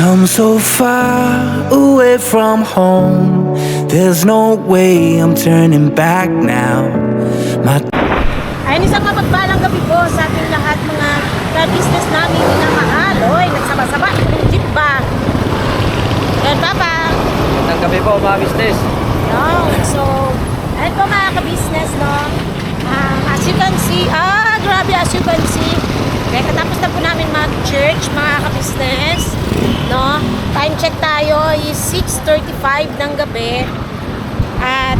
come so far away from home. There's no way I'm turning back now. My Ayun, isang mapagpalang gabi po sa ating lahat mga ka-business namin minamahal. Oy, nagsama-sama yung jeep ba? Yan, Papa. Magandang gabi po mga business. Yan, so, ayun po mga ka-business, no? As you can see, grabe, as you can see, kaya katapos na po namin mag-church, mga ka-business, no? Time check tayo is 6:35 ng gabi. At,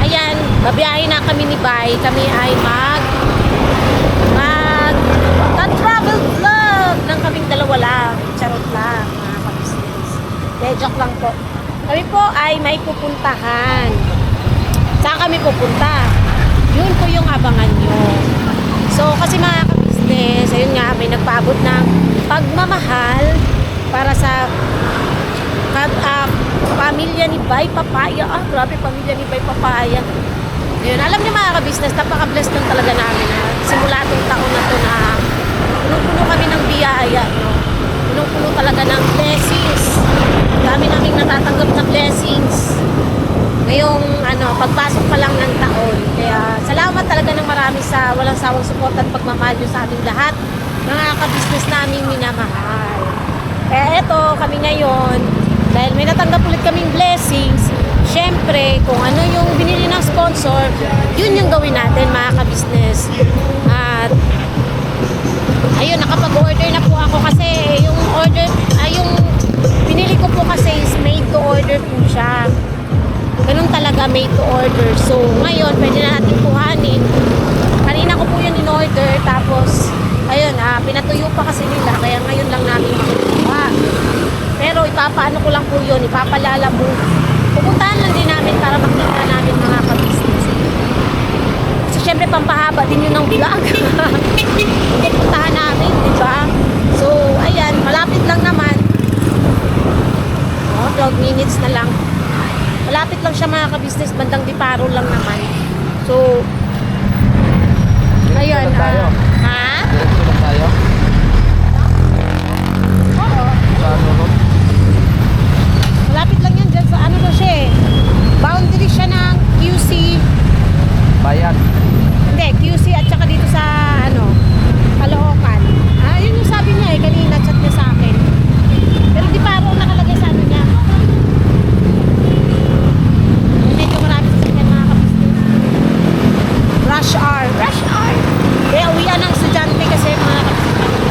ayan, babiyahin na kami ni Bay. Kami ay mag-travel vlog ng kaming dalawa lang. Charot lang, mga ka-business. Joke lang po. Kami po ay may pupuntahan. Saan kami pupunta? Yun po yung abangan nyo. So, kasi mga ka-business, ayun nga, may nagpaabot ng pagmamahal para sa pamilya ni Bay Papaya. Grabe, pamilya ni Bay Papaya. Ayun, alam niyo mga ka-business, napaka-bless nun talaga namin na simula itong taon na to na punong-puno kami ng biyaya, no? Punong-puno talaga ng blessings. Dami naming natatanggap na blessings ngayong pagpasok pa lang ng taon. Kaya salamat talaga ng marami sa walang sawang suporta at pagmamahal nyo sa aming lahat, mga ka-business namin minamahal. Kaya eto, kami ngayon, dahil may natanggap ulit kaming blessings, syempre, kung ano yung binili ng sponsor, yun yung gawin natin, mga ka-business. At ayun, nakapag-order na po ako kasi yung binili ko po kasi is made to order po siya. Ganun talaga, made to order. So, ngayon, pwede na natin kuhanin. Kanina ko po yun in-order, tapos, ayun, pinatuyo pa kasi nila, kaya ngayon lang namin makukuha. Pero, ipapaano ko lang po yun, ipapalalabo. Pupuntahan lang din namin para makita namin mga ka-business. Kasi, syempre, pampahaba din yun ng vlog. Pupuntahan namin, diba? So, ayan, malapit lang naman. 12 minutes na lang. Malapit lang siya mga ka-business, bandang Diparo lang naman. So, ayun, ha? Diretso lang tayo. Oo. Saan mo? Malapit lang yan dyan sa ano na siya eh. Boundary siya ng QC. Bayan. Hindi, QC at saka dito sa Caloocan. Yun yung sabi niya eh, kanina chat niya sa akin. Pero Diparo ang nakalagay sa ano niya. Medyo marami sa kanya mga ka-business. Rush hour. Rush hour. Kaya uwian ng estudyante kasi mga ka-business.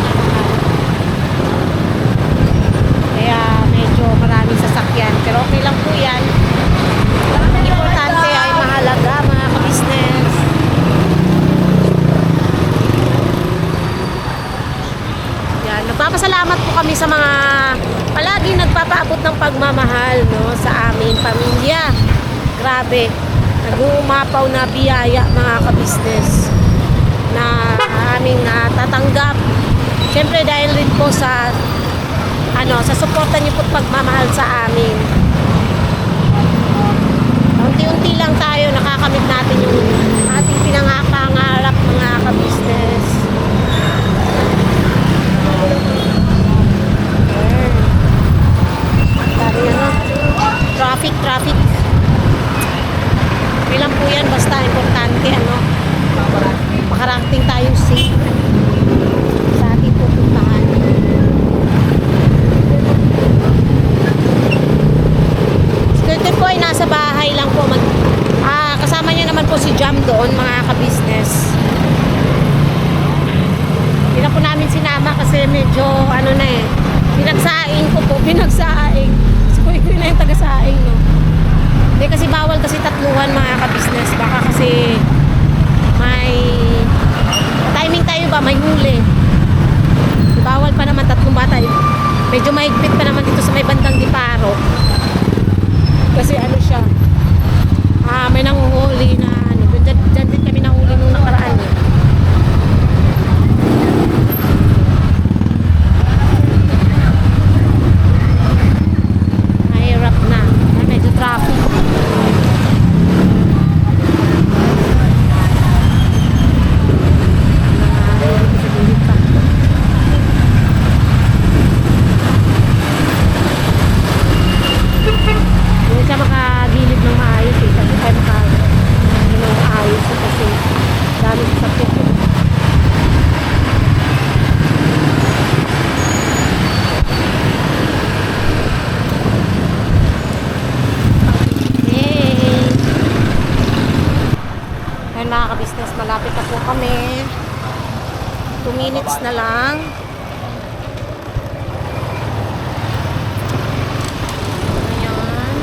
Kaya medyo maraming sasakyan. Pero okay lang po yan. Ang importante ay mahalaga mga ka-business. Yan. Nagpapasalamat po kami sa mga palagi nagpapaabot ng pagmamahal, no, sa aming pamilya. Grabe. Nag-uumapaw na biyaya mga ka-business na aming natatanggap. Siyempre dahil rin po sa sa suporta niyo po at pagmamahal sa amin. Unti-unti lang tayo nakakamit natin yung ating pinangapangarap mga ka-business. Traffic. Bilang po yan, basta importante makarating tayong safe sa ating pupuntahan. Skirt po ay nasa bahay lang po. Kasama niya naman po si Jam doon mga ka-business. Hindi na po namin sinama kasi medyo pinagsaing. Kuy-kuy na yung taga-saing, no? Hindi kasi bawal kasi tatluhan mga ka-business. Baka kasi may timing tayo ba, may huli. Bawal pa naman tatlong bata. Medyo mahigpit pa naman dito sa may bandang Diparo. Kasi siya. May nanguhuli na dyan din kami nahuli nung nakaraan. Mahirap na. Medyo traffic. malapit na po kami. 2 minutes na lang. Ayan.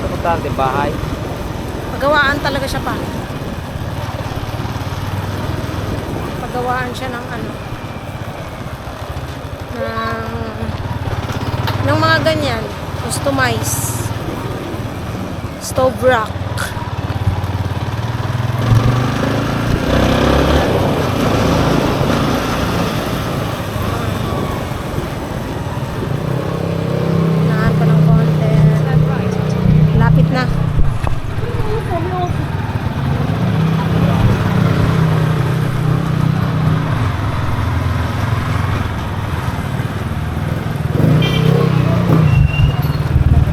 Importante, bahay. Pagawaan talaga siya pa. Pagawaan siya ng ano. Ng mga ganyan. Customize. Stove rack. Unahan pa ng konti. Lapit na.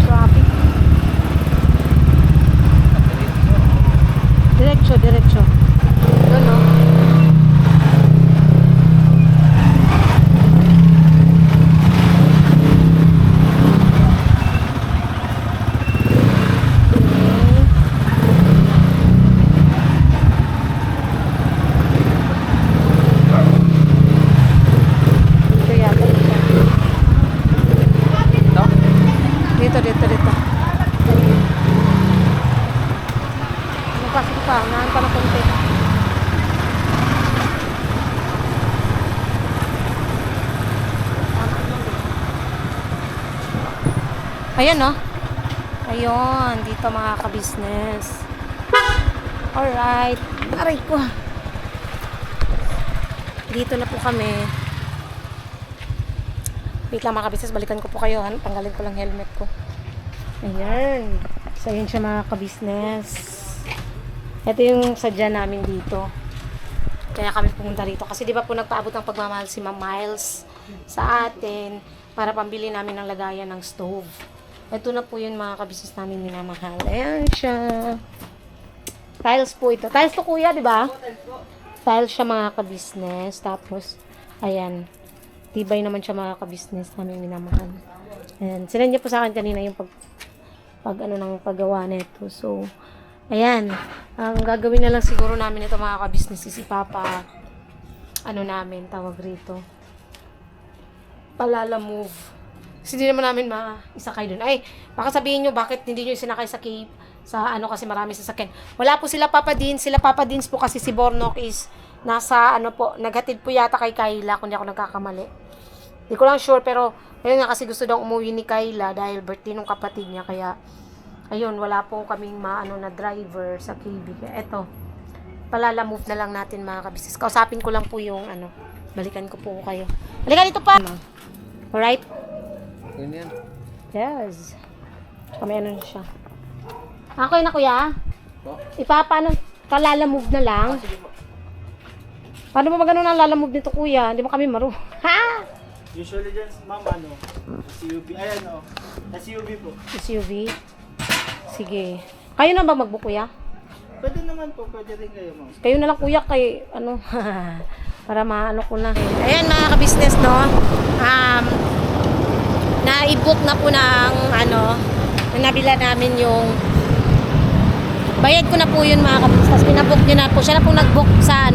Traffic. Diretso. Doon, no? Dito yata. Ito? Dito. Pasok pa, unahan pa ng konti. Ayan, no? Ayun, dito mga ka-business. Alright. Aray ko. Dito na po kami. Wait lang mga ka-business, balikan ko po kayo. Tanggalin ko lang helmet ko. Ayan. So, yun siya mga ka-business. Ito yung sadya namin dito. Kaya kami pumunta rito. Kasi di ba po nagpaabot ng pagmamahal si Ma'am Miles sa atin para pambili namin ng lagayan ng stove. Ito na po yun mga kabisnes namin minamahal. Ayan siya. Tiles po ito. Tiles to kuya, di ba? Tiles siya mga kabisnes. Tapos, ayan. Tibay naman siya mga kabisnes namin minamahal. Ayan. Sinend niya po sa akin kanina yung ng paggawa nito. So, ayan. Ang gagawin na lang siguro namin ito mga ka-business is ipapa namin, tawag rito. Palala move. Kasi hindi naman namin maisakay dun. Ay, baka sabihin nyo bakit hindi nyo sinakay sa cave kasi marami sasakyan. Wala po sila Papa Deans. Sila Papa Deans po kasi si Bornok is nasa naghatid po yata kay Kayla kung di ako nagkakamali. Hindi ko lang sure pero ayun nga kasi gusto daw umuwi ni Kayla dahil birthday ng kapatid niya kaya ayun, wala po kaming na driver sa KB. Eto, palala-move na lang natin mga kabisnes. Kausapin ko lang po yung balikan ko po kayo. Halika dito pa! Alright? Yun yan. Yes. Kami siya. Okay na kuya? Palala-move na lang? Paano mo magano ng lala-move nito kuya? Hindi mo kami Ha? Usually dyan, ma'am, SUV. Ayan, SUV po. SUV? Sige. Kayo na ba mag-book kuya? Pwede naman po, pwede rin kayo, ma'am. Kayo na lang kuya kay para maano ko na. Ayan mga ka-business no. Na-i-book na po ng nabila namin yung bayad ko na po yun mga ka-business. Tapos pinabook nyo na po. Siya na po nag-book sa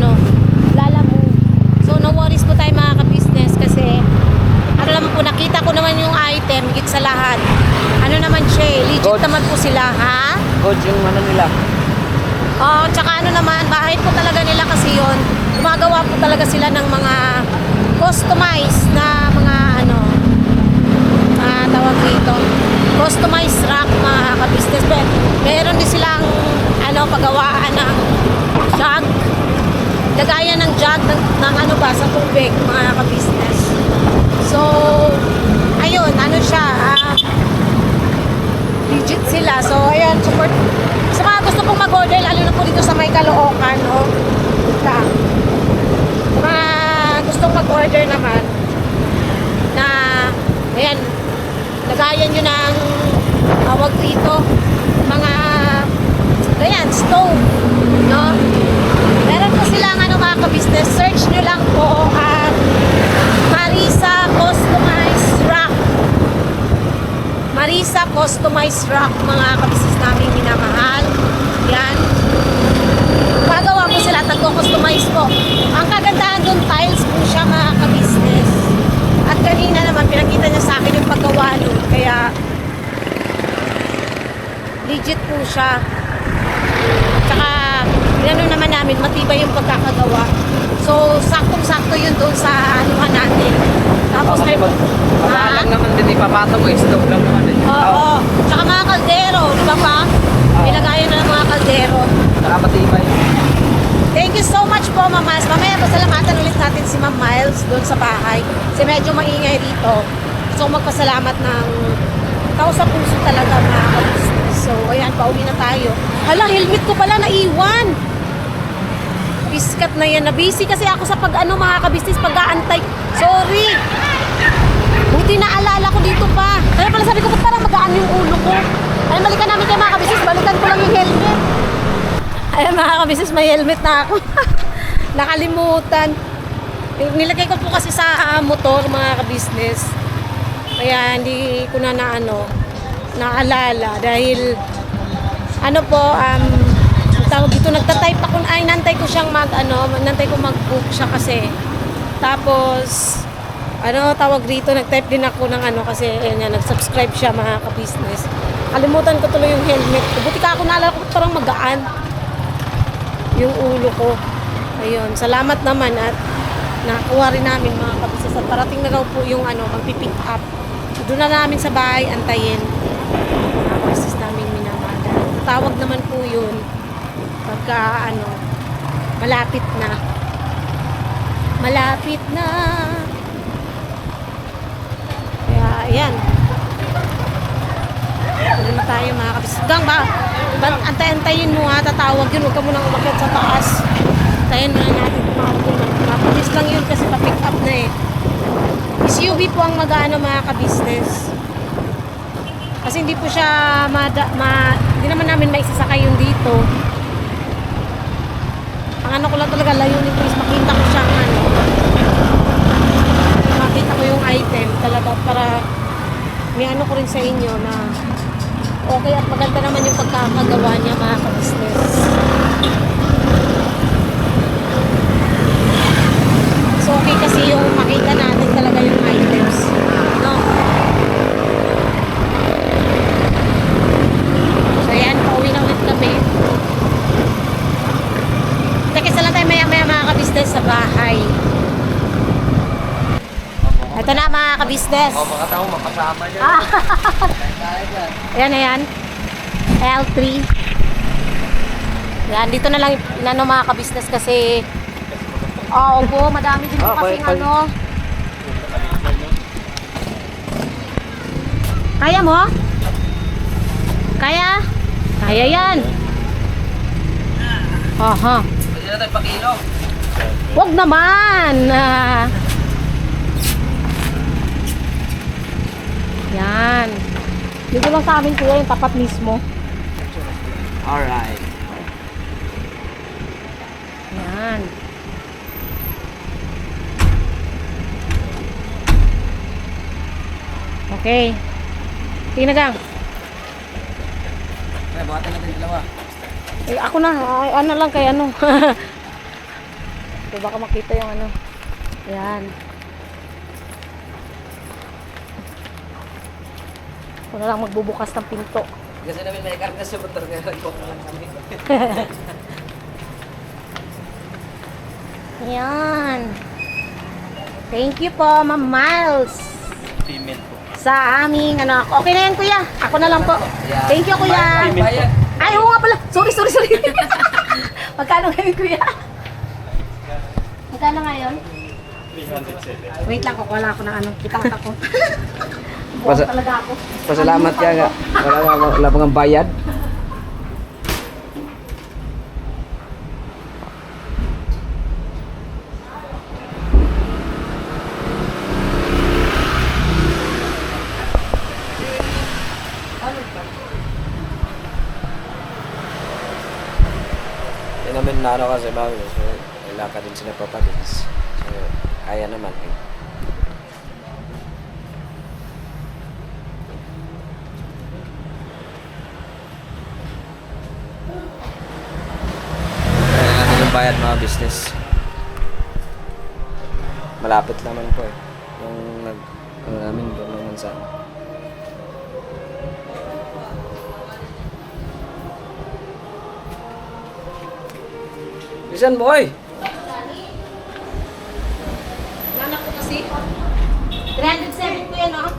Lala Move. So no worries po tayo mga ka-business kasi naman po nakita ko naman yung item higit sa lahat. Naman siya legit Good. naman po sila, ha? Good yung nila. Tsaka naman, bahay po talaga nila kasi yun. Gumagawa po talaga sila ng mga customized na mga tawag dito. Customized rack mga ka-business. Meron din silang paggawaan ng jug. Lagayan ng jug ng sa tubig mga ka-business. So, ayun, siya, legit sila. So, ayan, support. Sa mga gusto pong mag-order, lalo na po dito sa may Caloocan, Sa mga gustong mag-order naman, na, ayan, lagayan nyo ng tawag dito, mga, ayan, stove, no? Meron po silang, mga ka-business, search nyo lang po, Marisa Customized Rack. Marisa Customized Rack, mga kabisnes namin minamahal. Yan. Pagawa po sila, Inano naman namin, matibay yung pagkakagawa. So, saktong-sakto yun doon sa anuhan natin. Tapos may... Pagkalang naman din, ipapatong mo, stove lang naman din. Oo. Tsaka mga kaldero, di ba pa? Ilagayan na ng mga kaldero. Saka matibay. Thank you so much po, Ma'am Miles. Mamaya pasalamatan ulit natin si Ma'am Miles doon sa bahay. Kasi medyo maingay dito. So, magpasalamat ng tao sa puso talaga, mga kabisnes. So, ayan, pauwi na tayo. Hala, helmet ko pala naiwan. Piskat na yan. Nabisi kasi ako sa pag-ano, mga kabisnes, pag-aantay. Sorry. Buti naalala ko dito pa. Kaya pala sabi ko, ba't parang magaan yung ulo ko? Ay, balikan namin kayo, mga kabisnes. Balikan ko lang yung helmet. Ay, mga kabisnes, may helmet na ako. Nakalimutan. Nilagay ko po kasi sa motor, mga kabisnes. Kaya hindi ko na naalala. Dahil, ano po, tawag dito, nagtatype ako, ay, nantay ko siyang nantay ko mag-book siya kasi. Tapos, tawag dito, nag-type din ako ng kasi, ayan, nag-subscribe siya, mga ka-business. Kalimutan ko tuloy yung helmet ko. Buti ka ako naalala ko, parang magaan yung ulo ko. Ayun, salamat naman at nakakuha rin namin, mga ka-business. At parating na raw po yung magpipick up. Doon na namin sa bahay, antayin. Mga ka-business namin minamada. Tawag naman po yun pagka malapit na. Malapit na. Kaya, ayan. Tuloy na tayo, mga kabisnes. Gang ba? Antay-antayin mo ha, tatawag yun. Huwag ka munang umakyat sa taas. Antayin muna natin kumakapunan. Mapalis lang yun kasi pa-pick up na eh. SUV po ang mga kabisnes. Kasi hindi po siya hindi naman namin maisasakay yung dito. Ang ko lang talaga, layunin ko is makita ko siyang makita ko yung item talaga para may ko rin sa inyo na okay at maganda naman yung pagkakagawa niya, mga ka-business. So okay kasi yung makita natin talaga yung items, no? So ayan, pauwi na ulit kami. Kasi lang tayo maya-maya, mga ka-business, sa bahay. Ito na, mga ka-business. Mga tao, makasama niya. Ayan. L3. Ayan, dito na lang mga ka-business kasi po, madami din po kasing Kaya mo? Kaya? Kaya yan. Aha. Pwede na tayo pakilo. Wag naman. Yan. Dito lang sa amin kuya, yung tapat mismo. Alright. Yan. Okay. Tinagang. Ay, buhatan natin dalawa. Eh, ako na. Ay, lang kay So, baka makita yung Yan. Ako na lang magbubukas ng pinto. Kasi namin may karga sa motor kaya nag-walk lang kami. Yan. Thank you po, Ma'am Miles. Female po. Sa aming Okay na yan, kuya. Ako na lang po. Thank you, kuya. Bayad. Ay, oo nga pala. Sorry. Magkano ngayon, kuya? Magkano ngayon? 307. Wait lang, kukuha lang ako ng kitata ko. Buwan talaga ako. Pasalamat ka nga. Wala pang bayad. Yan namin kasi bago. So, wala ka din sila papadins. So, kaya naman eh. Bayad mga business. Malapit naman po eh. Yung namin doon naman sa Bilisan mo, oy. Nanak ko kasi. 307 ko yan, oh.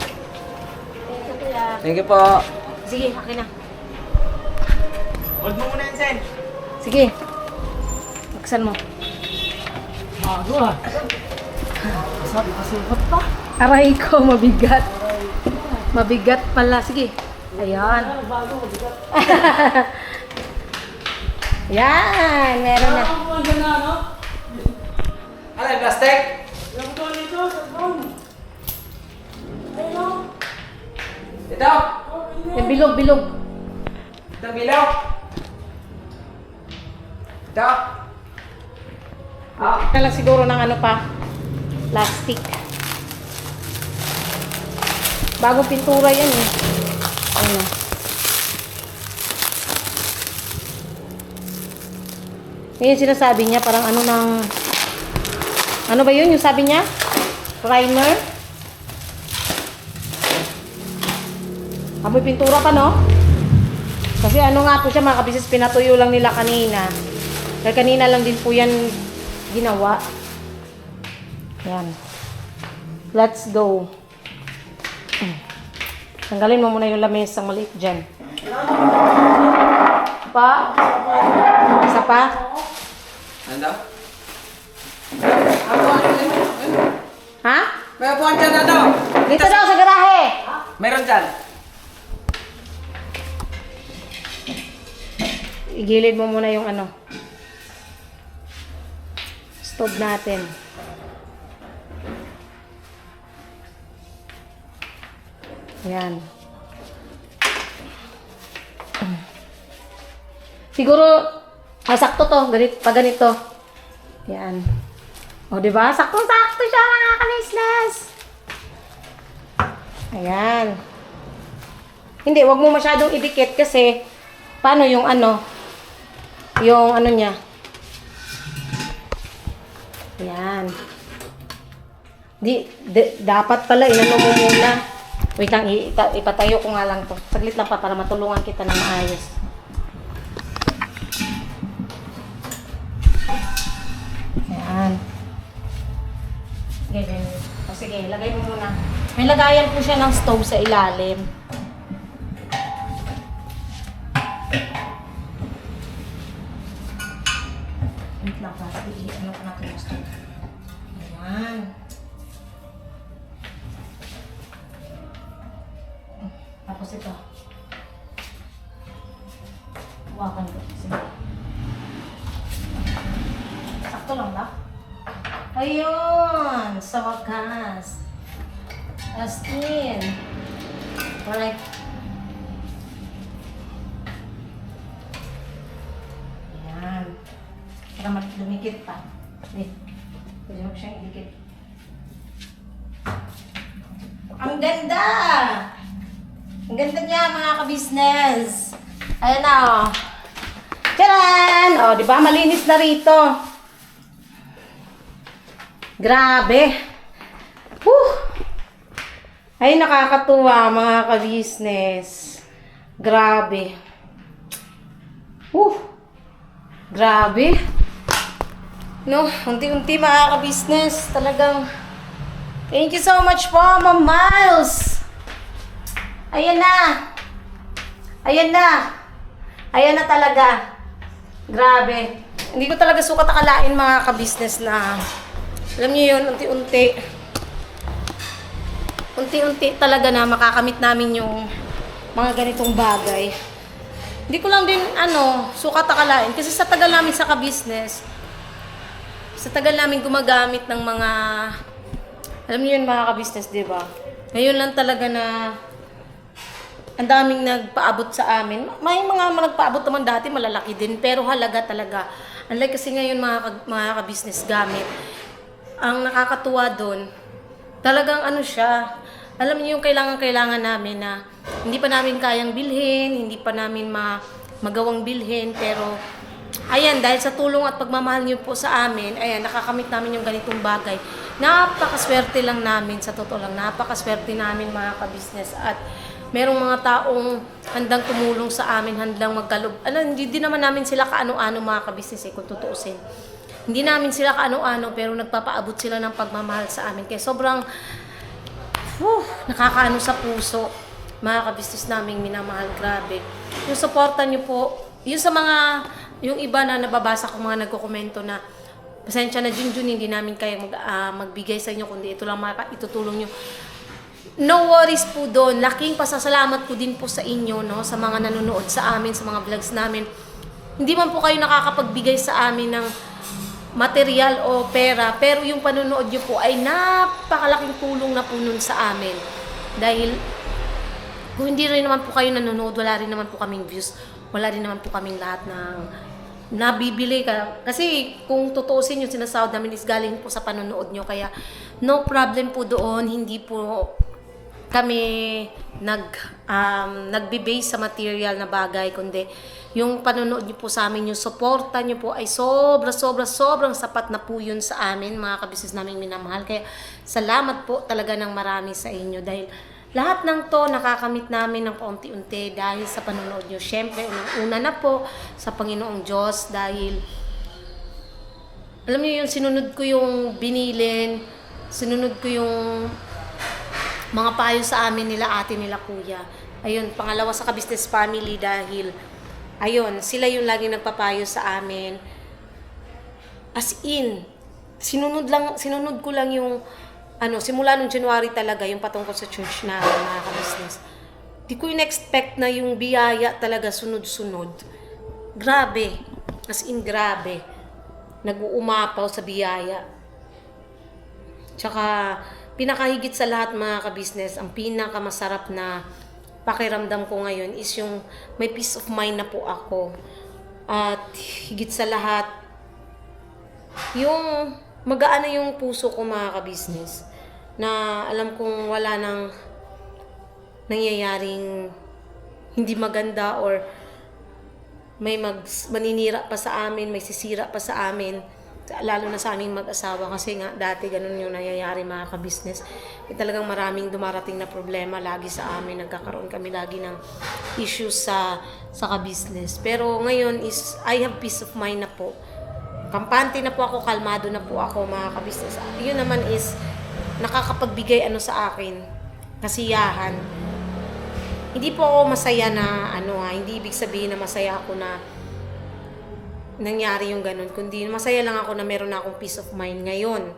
Ito, kuya. Thank you po. Sige, akin na. Hold mo muna yan, Sen. Sige. Buksan mo. Bago ah. Sabi kasi pa. Aray ko, mabigat. Mabigat pala. Sige. Ayan. Bago, mabigat. Yan, meron na. Ang ganda, no? Ano yung plastic? Yung to nito, sa phone. Ayun, no? Ito. Yung bilog. Ito bilaw. Ito. Ah. Na lang siguro ng ano pa. Plastic. Bagong pintura yan eh. Ano. Ngayon sinasabi niya parang ano ng... Ano ba yun yung sabi niya? Primer? Amoy pintura pa, no? Kasi ano nga po siya mga kabisis, pinatuyo lang nila kanina. Kaya kanina lang din po yan ginawa. Yan. Let's go. Tanggalin mo muna yung lamesang maliit dyan. Pa? Isa pa? Ano? Ha? May upuan dyan, ano? Dito daw sa garahe. Meron dyan. Igilid mo muna yung ano. Stove natin. Yan. Siguro, sakto to. Pag ganito. Yan. O, diba? Saktong-sakto siya, mga ka-business. Ayan. Hindi, wag mo masyadong idikit kasi paano yung ano? Yung ano niya. Ayan. Dapat pala, inano mo muna. Wait lang, ipatayo ko nga lang to. Saglit lang pa para matulungan kita ng maayos. Ayan. Sige, sige, lagay mo muna. May lagayan po siya ng stove sa ilalim. Wait lang pa. Ano pa natin yung stove. Ayan. Tapos ito. Hawakan ko. Sige. Sakto lang ba? Ayun! Sa wakas. As in. Alright. Ayan. Para lumikit pa. Pwede mo siyang idikit. Ang ganda! Ang ganda niya mga ka-business. Ayan na o. Tcharan! O, di ba? Malinis na rito. Grabe. Whew! Ay, nakakatuwa mga ka-business. Grabe. Grabe. No, unti-unti mga ka-business. Talagang, thank you so much po, Ma'am Miles. Ayan na. Ayan na. Ayan na talaga. Grabe. Hindi ko talaga sukat akalain mga ka-business na, alam niyo yun, unti-unti. Unti-unti talaga na makakamit namin yung mga ganitong bagay. Hindi ko lang din, sukat akalain. Kasi sa tagal namin sa ka-business, sa tagal namin gumagamit ng mga, alam niyo yun mga ka-business, di ba? Ngayon lang talaga na, ang daming nagpaabot sa amin. May mga nagpaabot naman dati, malalaki din. Pero halaga talaga. Unlike kasi ngayon mga ka-business gamit. Ang nakakatuwa doon, talagang siya. Alam niyo yung kailangan namin na hindi pa namin kayang bilhin, hindi pa namin magawang bilhin. Pero, ayan, dahil sa tulong at pagmamahal niyo po sa amin, ayan, nakakamit namin yung ganitong bagay. Napakaswerte lang namin, sa totoo lang, napakaswerte namin mga ka-business. At merong mga taong handang tumulong sa amin, handang magkaloob. Hindi din naman namin sila kaano-ano mga ka-business kung tutuusin. Hindi namin sila kaano-ano, pero nagpapaabot sila ng pagmamahal sa amin. Kaya sobrang nakakaano sa puso, mga kabisnes naming minamahal, grabe. Yung supportan nyo po, yung sa mga, yung iba na nababasa ko mga nagkokomento na, pasensya na Junjun, hindi namin kaya magbigay sa inyo, kundi ito lang itutulong nyo. No worries po doon. Laking pasasalamat ko din po sa inyo, no, sa mga nanonood sa amin, sa mga vlogs namin. Hindi man po kayo nakakapagbigay sa amin ng material o pera, pero yung panonood nyo po ay napakalaking tulong na po nun sa amin. Dahil kung hindi rin naman po kayo nanonood, wala rin naman po kaming views, wala rin naman po kaming lahat ng nabibili ka. Kasi kung tutuusin yung sinasahod namin is galing po sa panonood nyo, kaya no problem po doon, hindi po kami nagbe-base sa material na bagay, kundi yung panonood niyo po sa amin, yung suporta niyo po ay sobrang sapat na po yun sa amin, mga kabisnes naming minamahal. Kaya salamat po talaga ng marami sa inyo, dahil lahat ng to nakakamit namin ng paunti-unti dahil sa panonood niyo. Syempre, unang-una na po sa Panginoong Diyos, dahil alam niyo yung sinunod ko yung binilin, sinunod ko yung mga payo sa amin nila ate, nila kuya. Ayun, pangalawa sa ka-business family, dahil ayun, sila yung laging nagpapayo sa amin. As in, sinunod ko lang yung simula nung January talaga, yung patungkol sa church na mga ka-business. Di ko in-expect na yung biyaya talaga sunod-sunod. Grabe. As in, grabe. Nag-uumapaw sa biyaya. Tsaka, pinakahigit sa lahat, mga ka-business, ang pinakamasarap na pakiramdam ko ngayon is yung may peace of mind na po ako. At higit sa lahat, yung magaan na yung puso ko, mga ka-business, na alam kong wala nang nangyayaring hindi maganda or may maninira pa sa amin, may sisira pa sa amin, lalo na sa aming mag-asawa, kasi nga dati ganun yung nangyayari, mga ka-business. Talagang maraming dumarating na problema lagi sa amin, nagkakaroon kami lagi ng issues sa ka-business. Pero ngayon is I have peace of mind na po, kampante na po ako, kalmado na po ako, mga ka-business. Yun naman is nakakapagbigay sa akin kasiyahan. Hindi po ako masaya na hindi ibig sabihin na masaya ako na nangyari yung ganun, kundi masaya lang ako na meron na akong peace of mind ngayong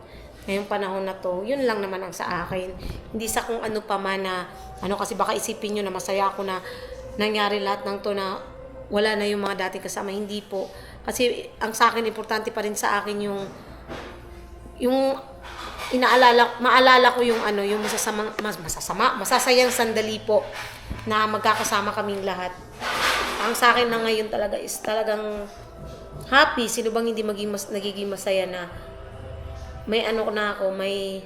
panahon na to. Yun lang naman ang sa akin. Hindi sa kung ano pa man na kasi baka isipin nyo na masaya ako na nangyari lahat ng to na wala na yung mga dati kasama. Hindi po. Kasi ang sa akin, importante pa rin sa akin yung maalala ko yung yung masasayang sandali po na magkakasama kaming lahat. Ang sa akin na ngayon talaga is talagang happy. Sino bang hindi nagiging masaya na may na ako, may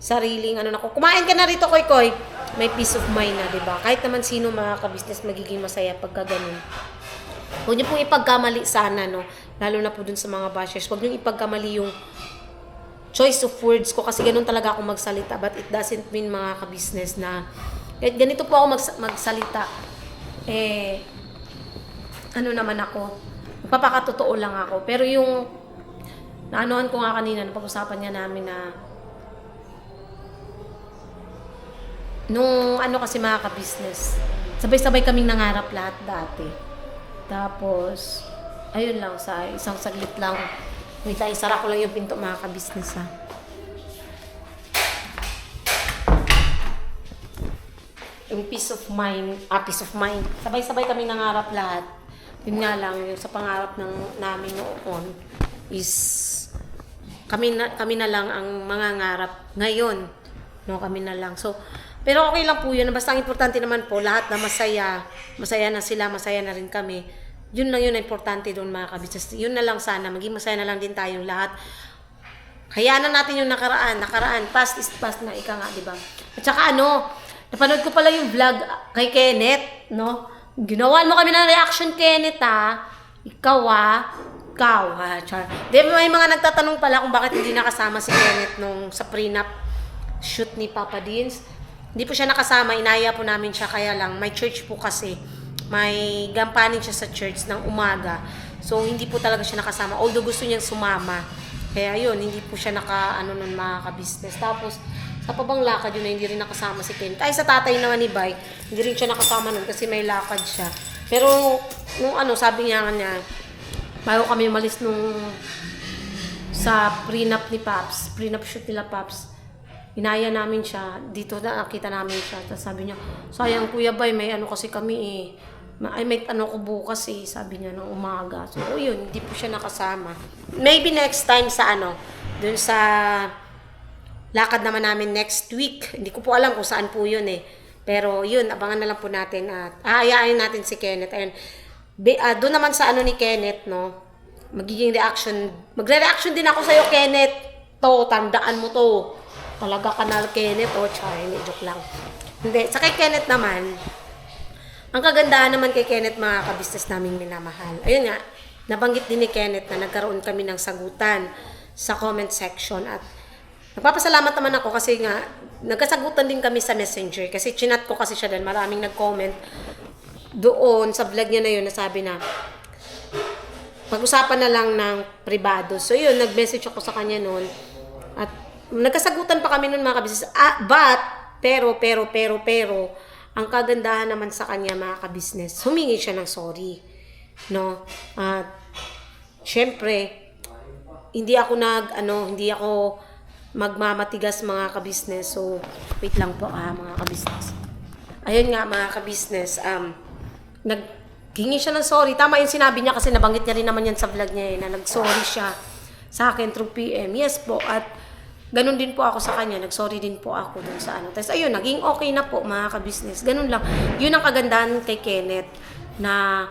sariling na ako. Kumain ka na rito, Koy. May peace of mind na, diba? Kahit naman sino, mga ka-business, magiging masaya pagka ganun. Huwag niyo pong ipagkamali sana, no? Lalo na po dun sa mga bashers. Huwag niyo ipagkamali yung choice of words ko, kasi ganun talaga ako magsalita. But it doesn't mean, mga ka-business, na ganito po ako magsalita. Naman ako. Papakatotoo lang ako. Pero yung naanohan ko nga kanina, napag-usapan niya namin na nung kasi, mga ka-business, sabay-sabay kaming nangarap lahat dati. Tapos, ayun lang, sa isang saglit lang. Wait lang, isara ko lang yung pinto, mga ka-business, ha. Yung peace of mind. Sabay-sabay kaming nangarap lahat. Yun nga lang, yung sa pangarap namin noon is kami na lang ang mangangarap ngayon, no, kami na lang. So, pero okay lang po yun, basta ang importante naman po, lahat na masaya na sila, masaya na rin kami. Yun lang yun na importante doon, mga ka-business. Yun na lang sana, maging masaya na lang din tayong lahat. Hayaan na natin yung nakaraan, past is past na, ika nga, diba? At saka napanood ko pala yung vlog kay Kenneth, no? Ginawan mo kami ng reaction, Kenneth, ha? Ikaw, char. May mga nagtatanong pala kung bakit hindi nakasama si Kenneth sa prenup shoot ni Papa Dins. Hindi po siya nakasama, inaya po namin siya, kaya lang, may church po kasi. May gampanin siya sa church ng umaga. So, hindi po talaga siya nakasama. Although gusto niyang sumama. Kaya yun, hindi po siya nun mga ka-business. Tapos, sa pabang lakad yun na hindi rin nakasama si Ken. Ay, sa tatay naman ni Bay, hindi rin siya nakasama nun kasi may lakad siya. Pero, sabi niya, bago kami umalis sa prenup ni Paps, prenup shoot nila Paps, inaya namin siya, dito na nakita namin siya. Tapos sabi niya, sayang Kuya Bay, may kasi kami may ko bukas sabi niya nung umaga. So, yun, hindi po siya nakasama. Maybe next time sa dun sa lakad naman namin next week. Hindi ko po alam kung saan po yun Pero yun, abangan na lang po natin at aayain natin si Kenneth. Ayun. Doon naman sa ni Kenneth, magiging reaction. Magre-reaction din ako sa'yo, Kenneth. Tandaan mo to. Talaga ka na, Kenneth. Joke lang. Hindi. Sa kay Kenneth naman, ang kagandahan naman kay Kenneth, mga kabisnes naming minamahal. Ayun nga, nabanggit din ni Kenneth na nagkaroon kami ng sagutan sa comment section at nagpapasalamat naman ako kasi nga, nagkasagutan din kami sa Messenger kasi chinat ko kasi siya din. Maraming nag-comment doon sa vlog niya na yun na sabi na pag-usapan na lang ng pribado. So yun, nag-message ako sa kanya noon at nagkasagutan pa kami noon mga kabisnes. Pero, ang kagandahan naman sa kanya mga kabisnes, humingi siya ng sorry. At syempre, hindi ako magmamatigas mga kabisnes. So, wait lang po mga kabisnes. Ayun nga mga kabisnes, naghingi siya ng sorry. Tama yung sinabi niya kasi nabanggit niya rin naman yan sa vlog niya na nag-sorry siya sa akin through PM. Yes po, at ganun din po ako sa kanya. Nag-sorry din po ako dun sa Tapos ayun, naging okay na po mga kabisnes. Ganun lang. Yun ang kagandahan kay Kenneth na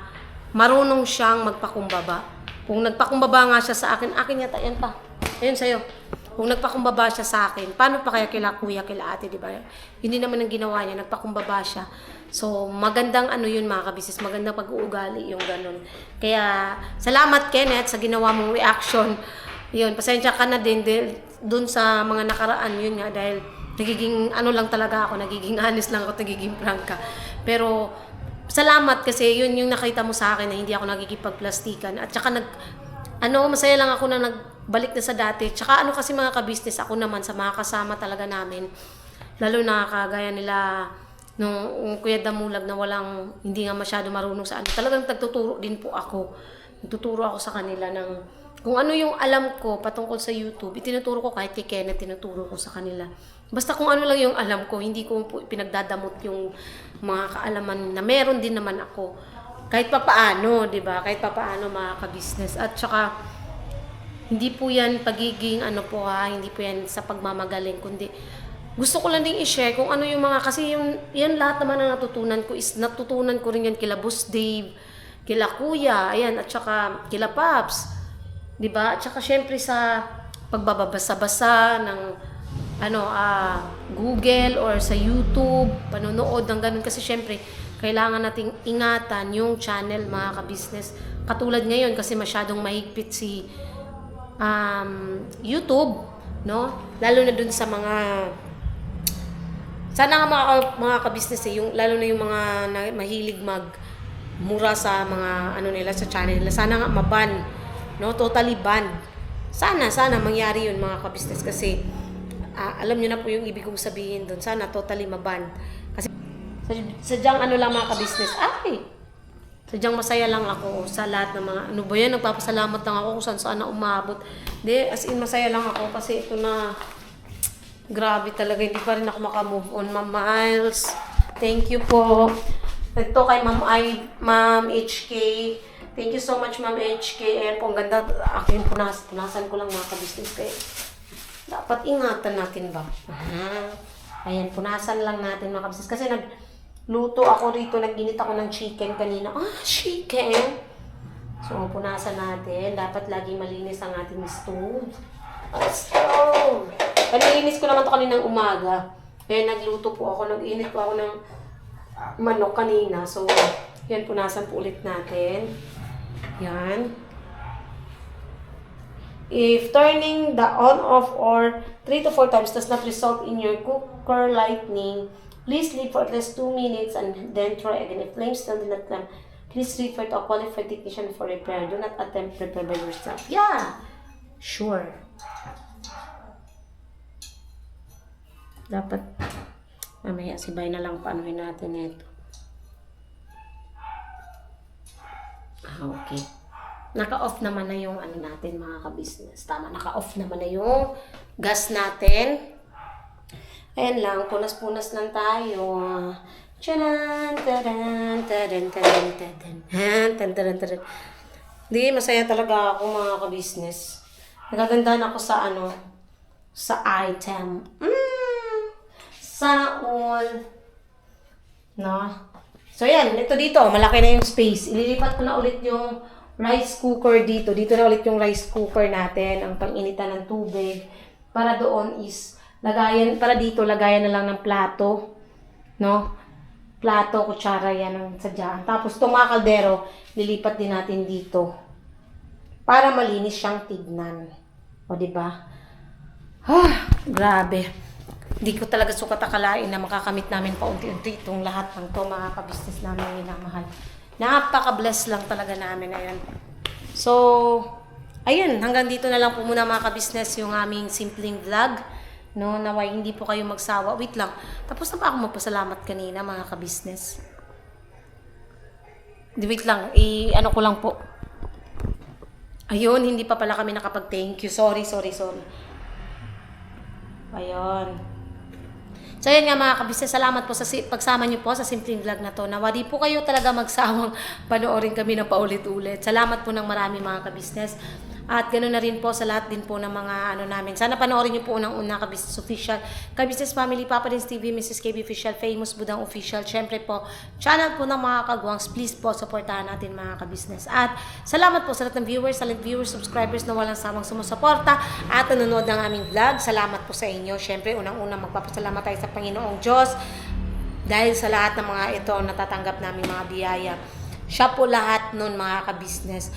marunong siyang magpakumbaba. Kung nagpakumbaba nga siya sa akin yata, yan pa. Ayun sa'yo. Kung nagpakumbaba siya sa akin, paano pa kaya kila kuya, kila ate, di ba? Hindi naman ang ginawa niya, nagpakumbaba siya. So, magandang yun mga kabisnes, magandang pag-uugali yung ganun. Kaya, salamat Kenneth sa ginawa mong reaction. Yun, pasensya ka na din dun sa mga nakaraan, yun nga, dahil nagiging lang talaga ako, nagiging honest lang ako, nagiging frank ka. Pero, salamat kasi yun yung nakita mo sa akin na hindi ako nagigipagplastikan. At saka masaya lang ako na nagbalik na sa dati. Tsaka kasi mga kabisnes, ako naman sa mga kasama talaga namin, lalo na kagaya nila nung Kuya Damulag na hindi nga masyado marunong sa talagang nagtuturo din po ako. Nagtuturo ako sa kanila ng kung ano yung alam ko patungkol sa YouTube. Itinuturo ko kahit kay Kenneth, tinuturo ko sa kanila. Basta kung ano lang yung alam ko, hindi ko po pinagdadamot yung mga kaalaman na meron din naman ako. Kahit pa paano, di ba? Kahit pa paano mga kabisnes. At saka, hindi po yan pagiging hindi po yan sa pagmamagaling, kundi gusto ko lang din i-share kung ano yung kasi yan lahat naman na natutunan ko rin yan kila Boss Dave, kila Kuya, ayan, at saka kila Paps, di ba? At saka syempre sa pagbabasa-basa ng Google or sa YouTube, panonood ng ganun kasi syempre, kailangan nating ingatan yung channel mga kabisnes. Katulad ngayon kasi masyadong mahigpit si YouTube, lalo na dun sa sana nga mga kabisnes yung lalo na yung mga mahilig magmura sa mga nila sa channel nila. Sana nga maban, totally banned. Sana mangyari yun mga kabisnes kasi alam niyo na po yung ibig kong sabihin doon. Sana totally maban. Kasi sadyang lang mga kabisnes. Sadyang masaya lang ako sa lahat ng mga nagpapasalamat lang ako kung saan na umabot. As in masaya lang ako kasi ito na grabe talaga, hindi pa rin ako makamove on. Ma'am Miles, thank you po. Ito kay Ma'am HK. Thank you so much Ma'am HK. Ayan po, ang ganda. Akin punasan ko lang mga kabisnes kayo. Dapat ingatan natin ba? Ayan, punasan lang natin mga kabisnes. Kasi nagluto ako rito, nag-init ako ng chicken kanina. Chicken! So, punasan natin. Dapat laging malinis ang ating stove. Stove! Kanilinis ko naman ito kaninang umaga. Kaya nagluto po ako, nag-init po ako ng manok kanina. So, yan, punasan po ulit natin. Yan. If turning the on-off or 3 to 4 times does not result in your cooker lightning, please leave for at least 2 minutes and then try again. If flames still do not climb, Please refer to a qualified technician for repair. Do not attempt repair by yourself. Yeah, sure. Dapat, mamaya sibay na lang paanohin natin ito. Okay. Naka-off naman na yung ano natin mga ka-business. Tama, naka-off naman na yung gas natin. Ayan lang, punas-punas lang tayo. Tcharan, taran, taran, taran, taran, taran, taran. Di, masaya talaga ako mga ka-business. Nagagandahan ako sa ano, sa item. Sana all. No? So yan, ito dito, malaki na yung space. Ililipat ko na ulit yung rice cooker dito. Dito na ulit yung rice cooker natin, ang pang-initan ng tubig. Para doon is, para dito, lagayan na lang ng plato. No? Plato, kutsara, yan ang sadyaan. Tapos itong mga kaldero, lilipat din natin dito. Para malinis siyang tignan. O, diba? Grabe. Hindi ko talaga sukat akalain na makakamit namin paunti-unti itong lahat ng to, mga ka-business namin minamahal. Napaka-bless lang talaga namin. Ayan. So, ayun, hanggang dito na lang po muna mga ka-business yung aming simpleng vlog. No, naway hindi po kayo magsawa. Wait lang. Tapos na ba ako magpasalamat kanina mga ka-business? Wait lang. Ano ko lang po. Ayun, hindi pa pala kami nakapag-thank you. Sorry. Ayun. So yun nga mga ka-business, salamat po sa pagsama niyo po sa simpleng vlog na to. Nawa di po kayo talaga magsawang panoorin kami na paulit-ulit. Salamat po ng marami mga ka-business. At ganoon na rin po sa lahat din po ng mga ano namin. Sana panoorin niyo po unang-una ka-business official, ka-business family, Papa Dins TV, Mrs. KB official, Famous Budang official. Syempre po, channel po ng mga kagwangs. Please po, supportahan natin mga ka-business. At salamat po sa lahat ng viewers, silent viewers, subscribers na walang samang sumusuporta at nanonood ng aming vlog. Salamat po sa inyo. Syempre, unang-una magpapasalamat tayo sa Panginoong Diyos dahil sa lahat ng mga ito natatanggap namin mga biyaya. Siya po lahat nun mga ka-business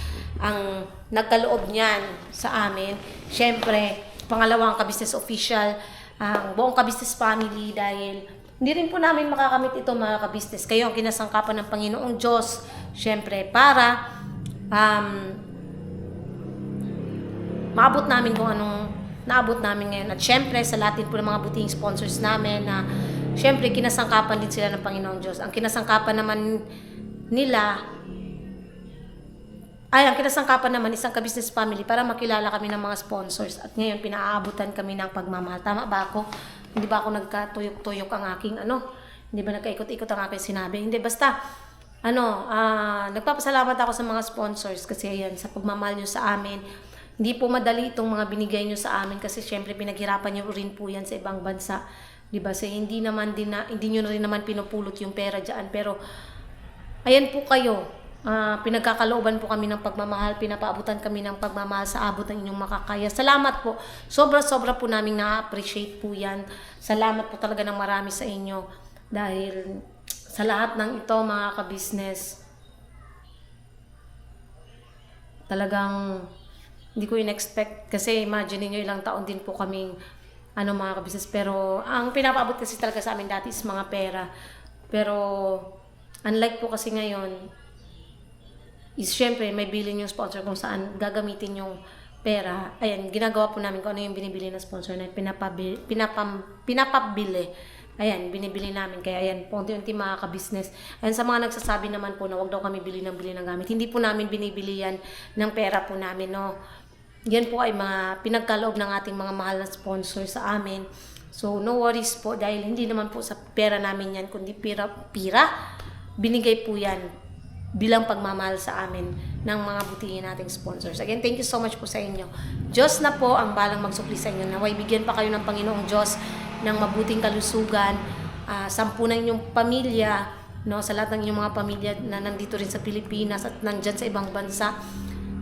ang nagkaloob niyan sa amin. Siyempre, pangalawang ka-business official, ang buong ka-business family dahil hindi rin po namin makakamit ito mga ka-business. Kayo ang kinasangkapan ng Panginoong Diyos. Siyempre, para maabot namin kung anong naabot namin ngayon. At siyempre, sa lahat din po ng mga buting sponsors namin na siyempre, kinasangkapan din sila ng Panginoong Diyos. Ang kinasangkapan naman nila ang kinasangkapan naman isang ka-business family para makilala kami ng mga sponsors at ngayon pinaabutan kami ng pagmamahal. Tama ba ako? Hindi ba ako nagkatuyok-tuyok ang aking hindi ba nagkaikot-ikot ang aking sinabi? Hindi, basta nagpapasalamat ako sa mga sponsors kasi ayan, sa pagmamahal nyo sa amin. Hindi po madali itong mga binigay nyo sa amin kasi syempre pinaghirapan nyo rin po yan sa ibang bansa. Diba? So, hindi nyo rin naman pinupulot yung pera dyan. Pero, ayan po kayo. Pinagkakalooban po kami ng pagmamahal, pinapaabutan kami ng pagmamahal sa abot ng inyong makakaya. Salamat po. Sobra-sobra po namin na-appreciate po yan. Salamat po talaga ng marami sa inyo. Dahil sa lahat ng ito mga ka-business, talagang hindi ko in-expect. Kasi imagine niyo ilang taon din po kaming mga ka-business. Pero ang pinapaabot kasi talaga sa amin dati is mga pera. Pero unlike po kasi ngayon, is syempre may bilin yung sponsor kung saan gagamitin yung pera. Ayan, ginagawa po namin kung ano yung binibili ng sponsor na pinapabili. Ayan, binibili namin. Kaya ayan, unti-unti mga ka-business. Ayan, sa mga nagsasabi naman po na wag daw kami bili ng gamit. Hindi po namin binibili yan ng pera po namin, no. Yan po ay mga pinagkaloob ng ating mga mahal na sponsor sa amin. So, no worries po dahil hindi naman po sa pera namin yan, kundi pira. Binigay po yan bilang pagmamahal sa amin ng mga butihin nating sponsors. Again, thank you so much po sa inyo. Diyos na po ang balang magsukli sa inyo. Naway bigyan pa kayo ng Panginoong Diyos ng mabuting kalusugan, sampunan inyong pamilya, no, sa lahat ng inyong mga pamilya na nandito rin sa Pilipinas at nandyan sa ibang bansa.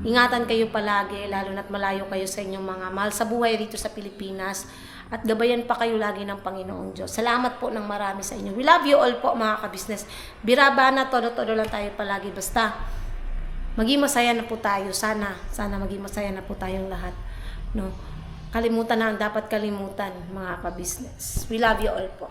Ingatan kayo palagi, lalo na't malayo kayo sa inyong mga mahal sa buhay rito sa Pilipinas. At gabayan pa kayo lagi ng Panginoong Diyos. Salamat po ng marami sa inyo. We love you all po mga ka-business. Birabana, todo-todo lang tayo palagi. Basta, maging masaya na po tayo. Sana maging masaya na po tayong lahat. No? Kalimutan na ang dapat kalimutan mga ka-business. We love you all po.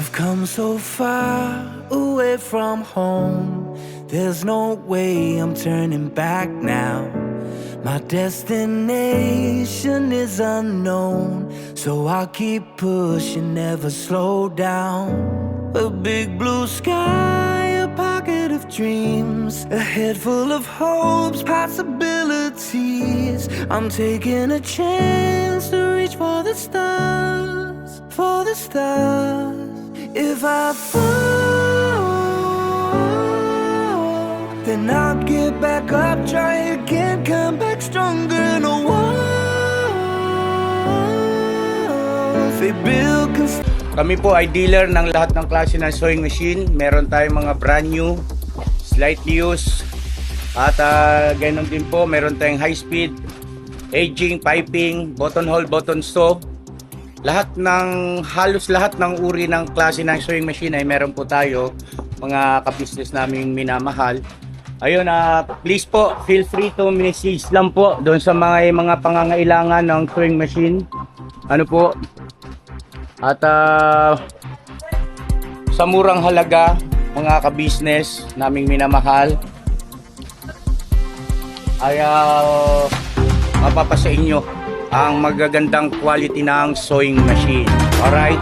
I've come so far away from home. There's no way I'm turning back now. My destination is unknown, so I'll keep pushing, never slow down. A big blue sky, a pocket of dreams, a head full of hopes, possibilities. I'm taking a chance to reach for the stars, for the stars. If I fall, then I'll get back up, try again, come back stronger in a walls they build. Kami po ay dealer ng lahat ng klase ng sewing machine. Meron tayong mga brand new, slightly used, at ganoon din po meron tayong high speed, aging, piping, button hole, button sew. Halos lahat ng uri ng klase ng sewing machine ay meron po tayo, mga ka-business naming minamahal. Ayun, please po, feel free to message lang po doon sa mga pangangailangan ng sewing machine. Ano po? At sa murang halaga, mga ka-business naming minamahal, ay mapapasa inyo ang magagandang quality ng sewing machine. Alright?